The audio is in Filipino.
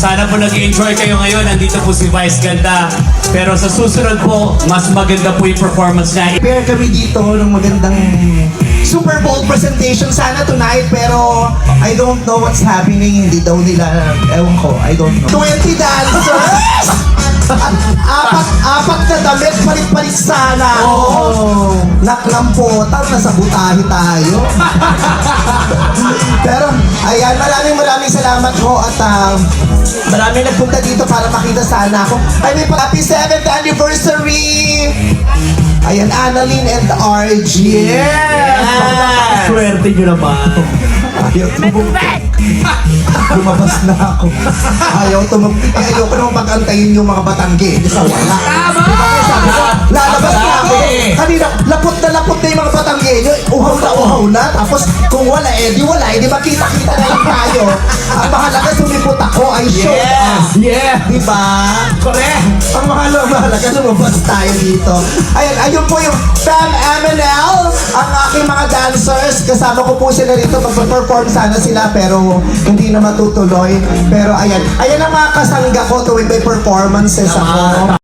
Sana po nag-enjoy kayo ngayon. Nandito po si Vice Ganda. Pero sa susunod po, mas maganda po yung performance niya. Prepare kami dito ng magandang Super Bowl presentation sana tonight, pero I don't know what's happening. Hindi daw nila, ewan ko, I don't know. 20 dancers! Apat na damit, palit-palit sana. Oh. Naklampotan, nasa butahe tayo. Pero, ayan, maraming salamat ho at maraming nagpunta dito para makita sana ako. Ay, may happy 7th anniversary! Ayan, Annalyn and RG. Yeah! Swerte nyo naman. Ayaw tumugtog. Lumabas na ako. Ayaw ko nang pag-antayin yung mga Batangge sa wala. Tama! Lalabas na ako. Kanina, lapot na yung mga Batangge. Uhaw na. Tapos, kung wala, di wala. Di makita-kita na lang tayo. Ang mahalaga, sumipot ako. I showed up. Yeah! Diba? Correct! Ang mahalaga, lumabas tayo dito. Ayun po yung Fam MNL, ang aking mga dancers. Kasama ko po sila rito. Mag-perform sana sila, pero hindi na matutuloy. Pero ayan ang mga kasangga ko tuwing may performances ako.